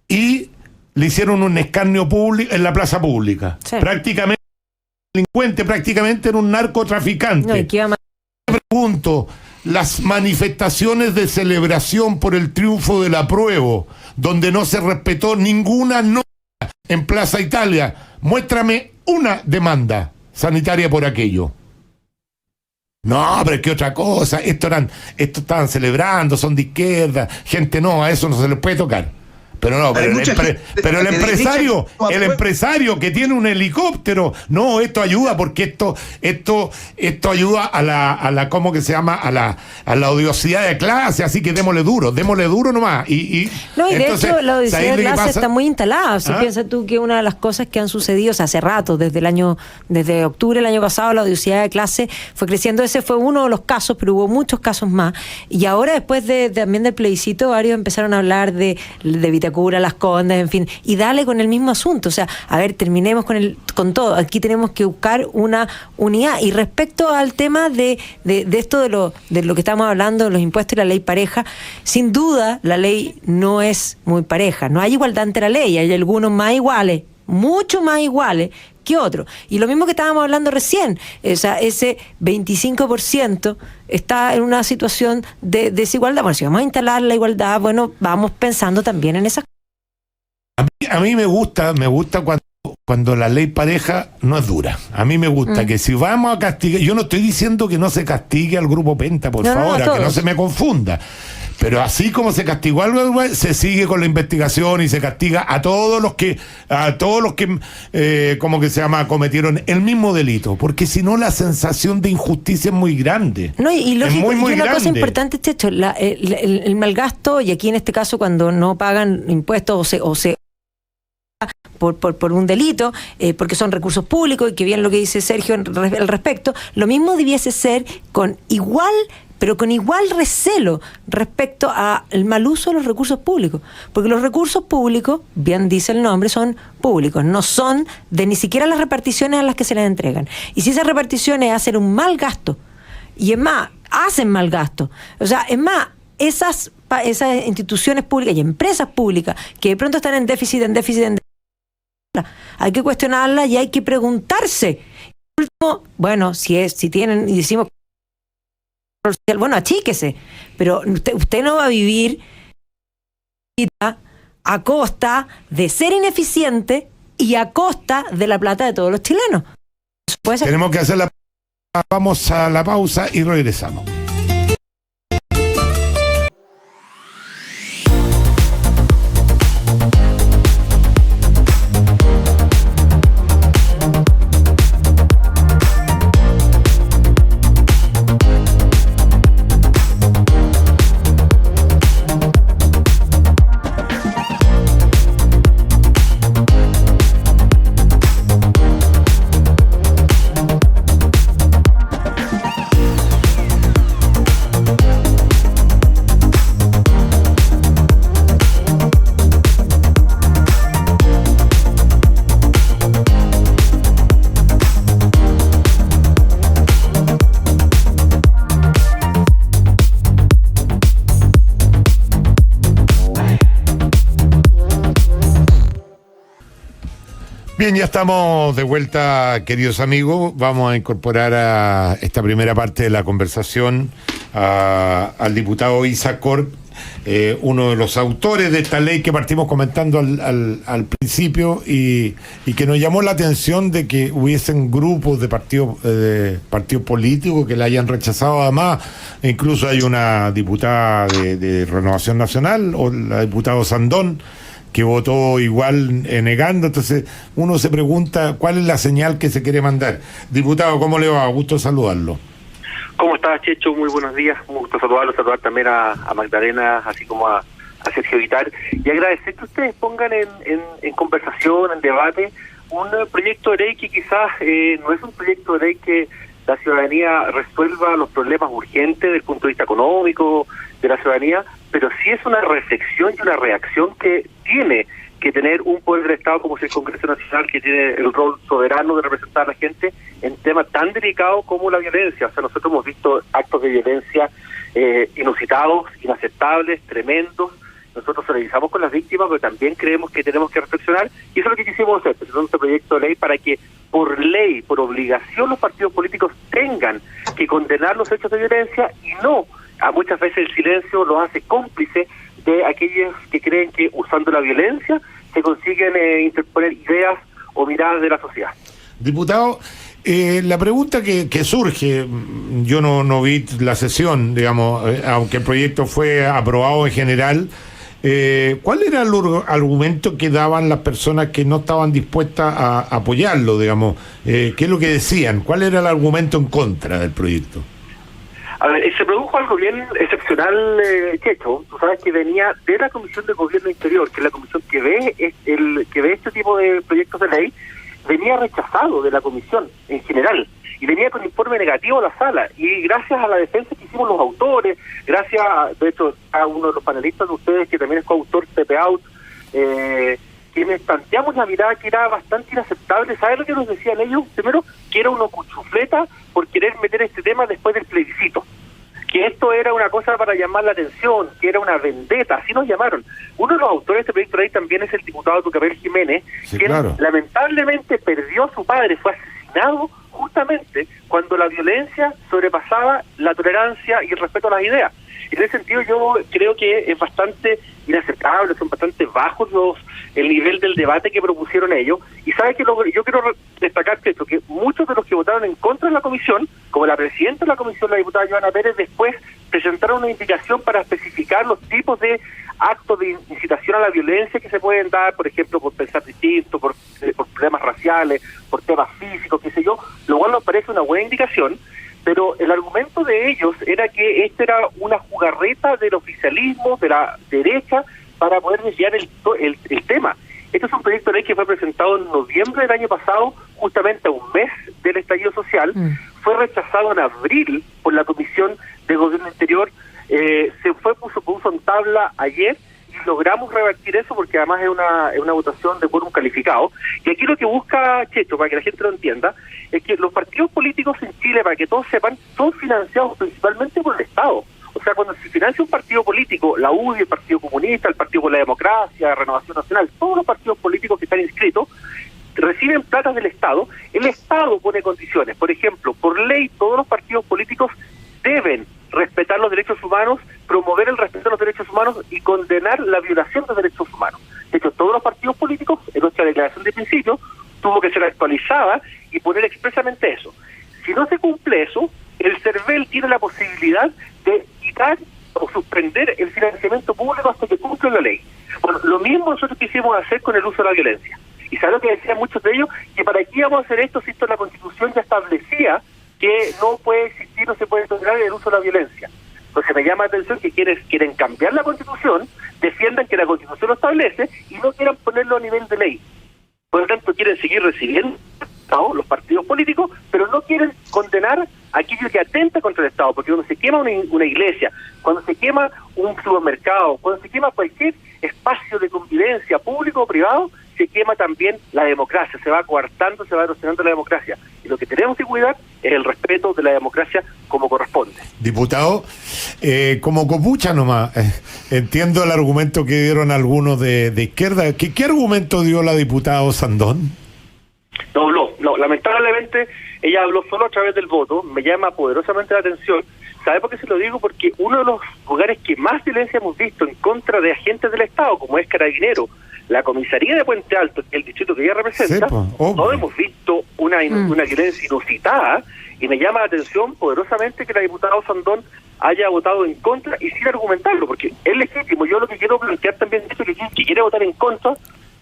y le hicieron un escarnio público en la plaza pública. Sí. Prácticamente un delincuente, prácticamente era un narcotraficante. No, y que iba a... Pregunto, las manifestaciones de celebración por el triunfo del apruebo, donde no se respetó ninguna norma en Plaza Italia, muéstrame una demanda sanitaria por aquello. No, pero es que otra cosa, esto estaban celebrando, son de izquierda, gente no, a eso no se les puede tocar. Pero no, pero el empresario que tiene un helicóptero, no, esto ayuda porque esto ayuda a la ¿cómo que se llama? A la odiosidad de clase, así que démosle duro nomás. No, y entonces, de hecho la odiosidad de clase está muy instalada. Si piensas tú que una de las cosas que han sucedido, o sea, hace rato, desde octubre del año pasado, la odiosidad de clase fue creciendo. Ese fue uno de los casos, pero hubo muchos casos más. Y ahora, después también del plebiscito, varios empezaron a hablar de Vitacura, Las Condes, en fin, y dale con el mismo asunto. O sea, a ver, terminemos con todo. Aquí tenemos que buscar una unidad. Y respecto al tema de esto de lo que estamos hablando, de los impuestos y la ley pareja, sin duda la ley no es muy pareja. No hay igualdad ante la ley. Hay algunos más iguales, mucho más iguales que otros. Y lo mismo que estábamos hablando recién, o sea, ese 25% está en una situación de desigualdad. Bueno, si vamos a instalar la igualdad, bueno, vamos pensando también en esas cosas. A mí me gusta cuando la ley pareja no es dura. A mí me gusta que si vamos a castigar, yo no estoy diciendo que no se castigue al grupo Penta, por favor, que no se me confunda. Pero así como se castigó algo, se sigue con la investigación y se castiga a todos los que ¿cómo que se llama? Cometieron el mismo delito, porque si no la sensación de injusticia es muy grande. No, y lógico, es muy y una grande. cosa importante, Checho, el malgasto, y aquí en este caso cuando no pagan impuestos o se por un delito, porque son recursos públicos, y que bien lo que dice Sergio al respecto, lo mismo debiese ser con igual recelo respecto al mal uso de los recursos públicos, porque los recursos públicos, bien dice el nombre, son públicos, no son de ni siquiera las reparticiones a las que se les entregan. Y si esas reparticiones hacen un mal gasto, y es más, hacen mal gasto, o sea, es más, esas instituciones públicas y empresas públicas que de pronto están en déficit, hay que cuestionarlas y hay que preguntarse. Último, bueno, si tienen, y decimos, bueno, achíquese, pero usted no va a vivir a costa de ser ineficiente y a costa de la plata de todos los chilenos. Tenemos que hacer vamos a la pausa y regresamos. Bien, ya estamos de vuelta, queridos amigos. Vamos a incorporar a esta primera parte de la conversación al diputado Isaac Corp, uno de los autores de esta ley que partimos comentando al principio, y que nos llamó la atención de que hubiesen grupos de partidos políticos que la hayan rechazado. Además, incluso hay una diputada de Renovación Nacional, o la diputada Sandón, que votó igual negando. Entonces uno se pregunta cuál es la señal que se quiere mandar. Diputado, ¿cómo le va? Gusto saludarlo. ¿Cómo estás, Checho? Muy buenos días. Un gusto saludar también a Magdalena, así como a Sergio Vitar, y agradecer que ustedes pongan en conversación, en debate, un proyecto de ley que quizás no es un proyecto de ley que la ciudadanía resuelva los problemas urgentes desde el punto de vista económico de la ciudadanía, pero sí es una reflexión y una reacción que tiene que tener un poder del Estado como es el Congreso Nacional, que tiene el rol soberano de representar a la gente en temas tan delicados como la violencia. O sea, nosotros hemos visto actos de violencia inusitados, inaceptables, tremendos. Nosotros solidarizamos con las víctimas, pero también creemos que tenemos que reflexionar, y eso es lo que quisimos hacer, presentando este proyecto de ley para que por ley, por obligación, los partidos políticos tengan que condenar los hechos de violencia, y no, a muchas veces el silencio los hace cómplice de aquellos que creen que usando la violencia se consiguen interponer ideas o miradas de la sociedad. Diputado, la pregunta que surge, yo no vi la sesión, digamos, aunque el proyecto fue aprobado en general, ¿cuál era el argumento que daban las personas que no estaban dispuestas a apoyarlo, digamos? ¿Qué es lo que decían? ¿Cuál era el argumento en contra del proyecto? A ver, se produjo algo bien excepcional, Checho. Tú sabes que venía de la Comisión de Gobierno Interior, que es la comisión que ve este tipo de proyectos de ley, venía rechazado de la comisión en general, y venía con informe negativo a la sala, y gracias a la defensa que hicimos los autores, gracias, de hecho, a uno de los panelistas de ustedes, que también es coautor, Pepe Out, quienes planteamos la mirada que era bastante inaceptable. ¿Sabes lo que nos decían ellos? Primero, que era una cuchufleta por querer meter este tema después del plebiscito, que esto era una cosa para llamar la atención, que era una vendetta, así nos llamaron. Uno de los autores de este proyecto de ley también es el diputado Tucapel Jiménez, sí, quien claro, lamentablemente perdió a su padre, fue asesinado justamente cuando la violencia sobrepasaba la tolerancia y el respeto a las ideas. En ese sentido yo creo que es bastante inaceptable, son bastante bajos el nivel del debate que propusieron ellos, y sabe que yo quiero destacar esto, que muchos de los que votaron en contra de la comisión, como la presidenta de la comisión, la diputada Joana Pérez, después presentaron una indicación para especificar los tipos de actos de incitación a la violencia que se pueden dar, por ejemplo, por pensar distinto, por problemas raciales, por temas físicos, qué sé yo, lo cual nos parece una buena indicación. Pero el argumento de ellos era que esta era una jugarreta del oficialismo, de la derecha, para poder desviar el tema. Este es un proyecto de ley que fue presentado en noviembre del año pasado, justamente a un mes del estallido social. Fue rechazado en abril por la Comisión de Gobierno Interior, puso en tabla ayer, y logramos revertir eso porque además es una votación de quórum calificado. Y aquí lo que busca Checho, para que la gente lo entienda, es que los partidos políticos en Chile, para que todos sepan, son financiados principalmente por el Estado. O sea, cuando se financia un partido político, la UDI, el Partido Comunista, el Partido por la Democracia, Renovación Nacional, todos los partidos políticos que están inscritos reciben plata del Estado. El Estado pone condiciones. Por ejemplo, por ley, todos los partidos políticos deben respetar los derechos humanos, promover el respeto a los derechos humanos y condenar la violación de derechos humanos. De hecho, todos los partidos políticos, en nuestra declaración de principio, tuvo que ser actualizada y poner expresamente eso. Si no se cumple eso, el CERVEL tiene la posibilidad de quitar o suspender el financiamiento público hasta que cumpla la ley. Bueno, lo mismo nosotros quisimos hacer con el uso de la violencia. Y ¿sabes lo que decían muchos de ellos? Que para qué íbamos a hacer esto si esto la Constitución ya establecía que no puede existir, no se puede tolerar el uso de la violencia. Entonces me llama la atención que quieren cambiar la Constitución, defiendan que la Constitución lo establece y no quieran ponerlo a nivel de ley. Por lo tanto, quieren seguir recibiendo, ¿no?, los partidos políticos, pero no quieren condenar aquello que atenta contra el Estado, porque cuando se quema una iglesia, cuando se quema un supermercado, cuando se quema cualquier espacio de convivencia público o privado, se quema también la democracia, se va coartando, se va erosionando la democracia. Y lo que tenemos que cuidar es el respeto de la democracia como corresponde. Diputado, como copucha nomás, entiendo el argumento que dieron algunos de izquierda. ¿Qué argumento dio la diputada Sandón? No, lamentablemente ella habló solo a través del voto. Me llama poderosamente la atención ¿Sabe por qué se lo digo? Porque uno de los lugares que más violencia hemos visto en contra de agentes del Estado, como es Carabinero, la comisaría de Puente Alto, el distrito que ella representa, no hemos visto una violencia inusitada, y me llama la atención poderosamente que la diputada Sandón haya votado en contra y sin argumentarlo, porque es legítimo. Yo lo que quiero plantear también es que quien quiere votar en contra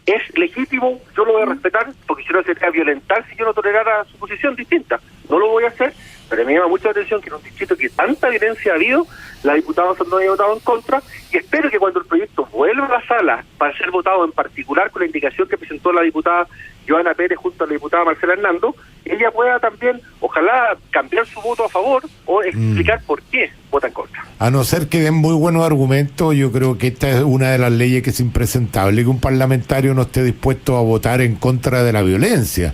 es legítimo, yo lo voy a respetar, porque si no sería violentar si yo no tolerara su posición distinta. No lo voy a hacer, pero me llama mucho la atención que en un distrito que tanta violencia ha habido, la diputada Sandón haya votado en contra, y espero que cuando el proyecto vuelva a la sala para ser votado, en particular con la indicación que presentó la diputada Joana Pérez junto a la diputada Marcela Hernando, ella pueda también, ojalá, cambiar su voto a favor o explicar por qué vota en contra. A no ser que den muy buenos argumentos, yo creo que esta es una de las leyes que es impresentable, que un parlamentario no esté dispuesto a votar en contra de la violencia.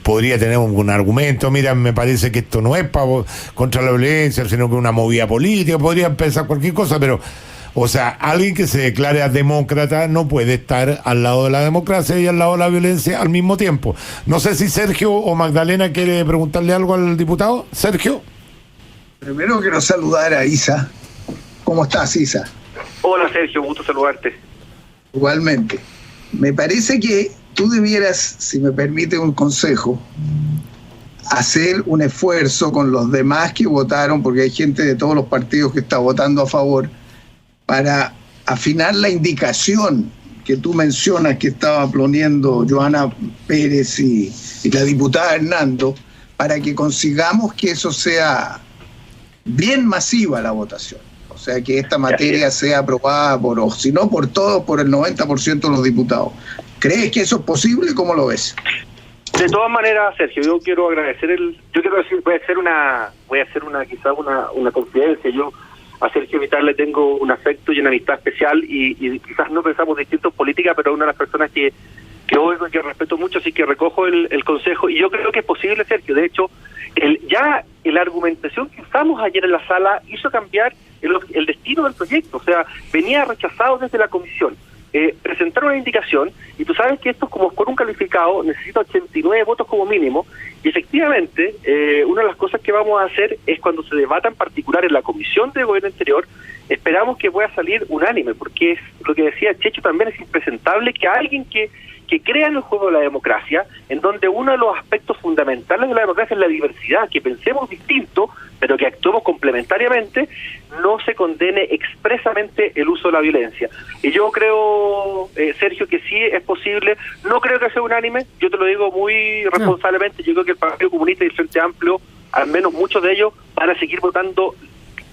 Podría tener un argumento, mira, me parece que esto no es contra la violencia, sino que una movida política, podría pensar cualquier cosa, pero, o sea, alguien que se declare demócrata no puede estar al lado de la democracia y al lado de la violencia al mismo tiempo. No sé si Sergio o Magdalena quiere preguntarle algo al diputado. Sergio. Primero quiero saludar a Isa. ¿Cómo estás, Isa? Hola, Sergio, gusto saludarte. Igualmente. Me parece que tú debieras, si me permite un consejo, hacer un esfuerzo con los demás que votaron, porque hay gente de todos los partidos que está votando a favor, para afinar la indicación que tú mencionas que estaba poniendo Joana Pérez y la diputada Hernando, para que consigamos que eso sea bien masiva la votación. O sea, que esta materia sea aprobada por, si no por todos, por el 90% de los diputados. ¿Crees que eso es posible? ¿Cómo lo ves? De todas maneras, Sergio, yo quiero agradecer voy a hacer quizás una confidencia. Yo a Sergio Vital le tengo un afecto y una amistad especial y quizás no pensamos distintos en política, pero es una de las personas que oigo y que respeto mucho, así que recojo el consejo, y yo creo que es posible, Sergio. De hecho, la argumentación que usamos ayer en la sala hizo cambiar el destino del proyecto. O sea, venía rechazado desde la comisión. Presentaron una indicación, y tú sabes que esto, como con un calificado, necesita 89 votos como mínimo, y efectivamente, una de las cosas que vamos a hacer es, cuando se debata en particular en la Comisión de Gobierno Interior, esperamos que pueda salir unánime, porque es lo que decía Checho, también es impresentable que alguien que crea en el juego de la democracia, en donde uno de los aspectos fundamentales de la democracia es la diversidad, que pensemos distinto, pero que actuemos complementariamente, no se condene expresamente el uso de la violencia. Y yo creo, Sergio, que sí es posible. No creo que sea unánime, yo te lo digo muy responsablemente. Yo creo que el Partido Comunista y el Frente Amplio, al menos muchos de ellos, van a seguir votando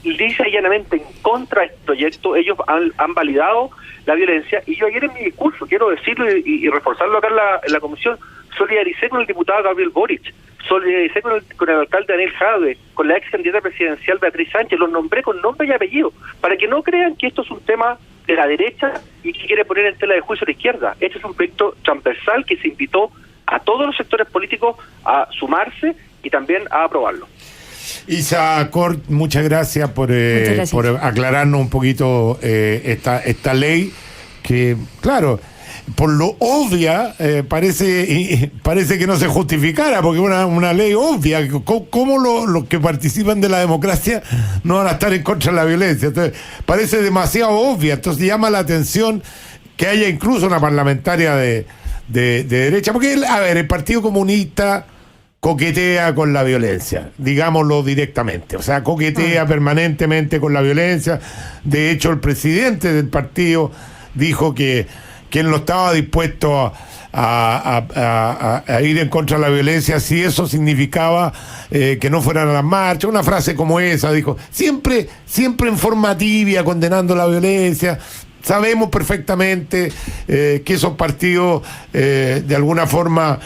lisa y llanamente en contra de este proyecto. Ellos han validado la violencia, y yo ayer en mi discurso, quiero decirlo y reforzarlo acá en la comisión, solidaricé con el diputado Gabriel Boric, solidaricé con el alcalde Daniel Jadwe, con la ex candidata presidencial Beatriz Sánchez, los nombré con nombre y apellido, para que no crean que esto es un tema de la derecha y que quiere poner en tela de juicio a la izquierda. Este es un proyecto transversal que se invitó a todos los sectores políticos a sumarse y también a aprobarlo. Isa Cort, muchas gracias por aclararnos un poquito esta ley, que, claro, por lo obvia, parece que no se justificara, porque es una ley obvia. ¿Cómo los que participan de la democracia no van a estar en contra de la violencia? Entonces, parece demasiado obvia. Entonces llama la atención que haya incluso una parlamentaria de derecha, porque, a ver, el Partido Comunista coquetea con la violencia, digámoslo directamente, o sea, coquetea permanentemente con la violencia. De hecho, el presidente del partido dijo que él no estaba dispuesto a ir en contra de la violencia si eso significaba que no fueran a las marchas. Una frase como esa, dijo, siempre en forma tibia, condenando la violencia. Sabemos perfectamente que esos partidos de alguna forma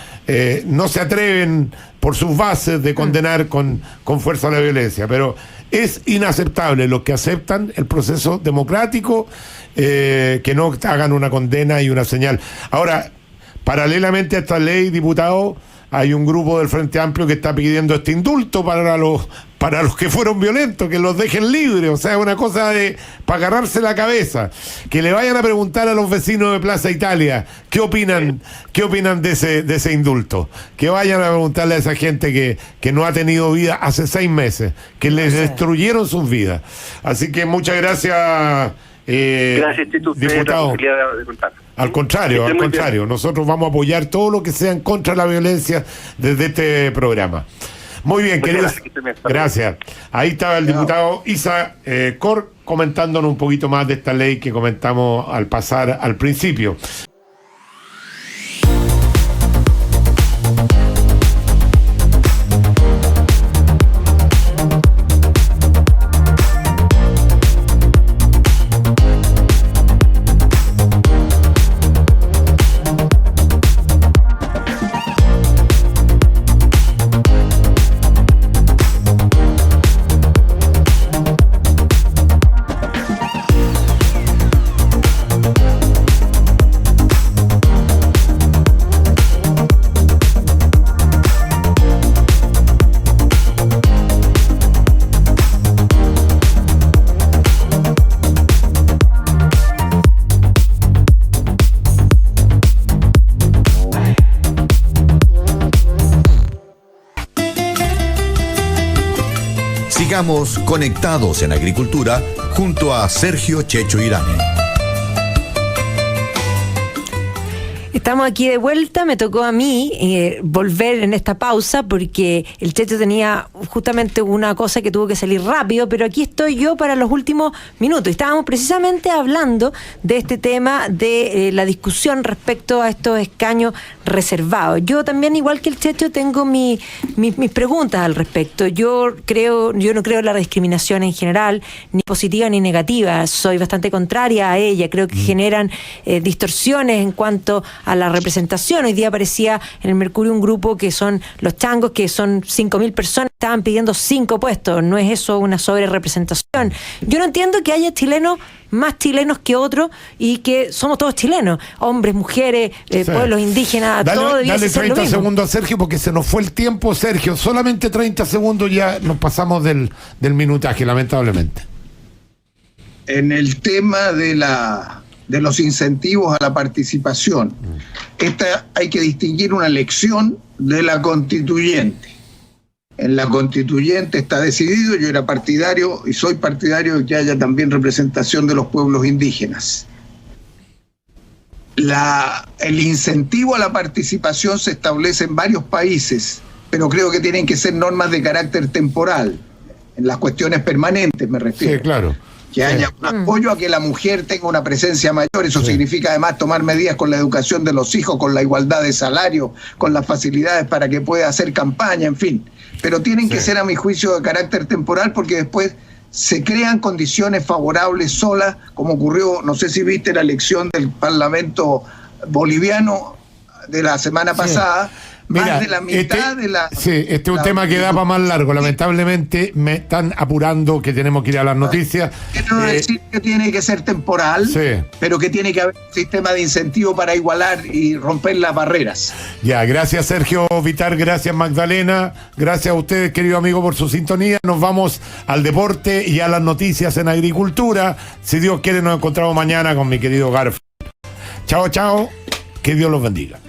no se atreven por sus bases de condenar con fuerza la violencia, pero es inaceptable los que aceptan el proceso democrático que no hagan una condena y una señal. Ahora, paralelamente a esta ley, diputado, hay un grupo del Frente Amplio que está pidiendo este indulto para los que fueron violentos, que los dejen libres. O sea, es una cosa para agarrarse la cabeza. Que le vayan a preguntar a los vecinos de Plaza Italia qué opinan de ese indulto. Que vayan a preguntarle a esa gente que no ha tenido vida hace 6 meses, que les destruyeron sus vidas. Así que muchas gracias, gracias, Tito, diputado. De contar. Al contrario, nosotros vamos a apoyar todo lo que sea en contra de la violencia desde este programa. Muy bien, queridos. Gracias. Ahí estaba el diputado Isa Cor comentándonos un poquito más de esta ley que comentamos al pasar al principio. Sigamos conectados en agricultura junto a Sergio Checho Irane. Estamos aquí de vuelta, me tocó a mí volver en esta pausa porque el Checho tenía justamente una cosa que tuvo que salir rápido, pero aquí estoy yo para los últimos minutos. Estábamos precisamente hablando de este tema de la discusión respecto a estos escaños reservados. Yo también, igual que el Checho, tengo mis preguntas al respecto. Yo no creo en la discriminación en general, ni positiva ni negativa. Soy bastante contraria a ella. Creo que generan distorsiones en cuanto a la representación. Hoy día aparecía en el Mercurio un grupo que son los changos, que son 5.000 personas, estaban pidiendo 5 puestos. ¿No es eso una sobrerepresentación? Yo no entiendo que haya chilenos más chilenos que otros y que somos todos chilenos, hombres, mujeres, pueblos indígenas, todo debía ser 30 lo mismo. segundos a Sergio porque se nos fue el tiempo, Sergio. Solamente 30 segundos, ya nos pasamos del minutaje, lamentablemente. En el tema de los incentivos a la participación, hay que distinguir una elección de la constituyente. En la constituyente está decidido, yo era partidario y soy partidario de que haya también representación de los pueblos indígenas. El incentivo a la participación se establece en varios países, pero creo que tienen que ser normas de carácter temporal, en las cuestiones permanentes me refiero. Sí, claro. Que haya un apoyo a que la mujer tenga una presencia mayor, eso significa además tomar medidas con la educación de los hijos, con la igualdad de salario, con las facilidades para que pueda hacer campaña, en fin. Pero tienen que ser, a mi juicio, de carácter temporal, porque después se crean condiciones favorables solas, como ocurrió, no sé si viste la elección del Parlamento boliviano de la semana pasada. Mira, más de la mitad de la... Sí, este es un tema que da para más largo. Lamentablemente me están apurando, que tenemos que ir a las noticias. Quiero decir que tiene que ser temporal, pero que tiene que haber un sistema de incentivo para igualar y romper las barreras. Ya, gracias Sergio Vitar, gracias Magdalena, gracias a ustedes, querido amigo, por su sintonía. Nos vamos al deporte y a las noticias en agricultura. Si Dios quiere, nos encontramos mañana con mi querido Garfield. Chao, chao, que Dios los bendiga.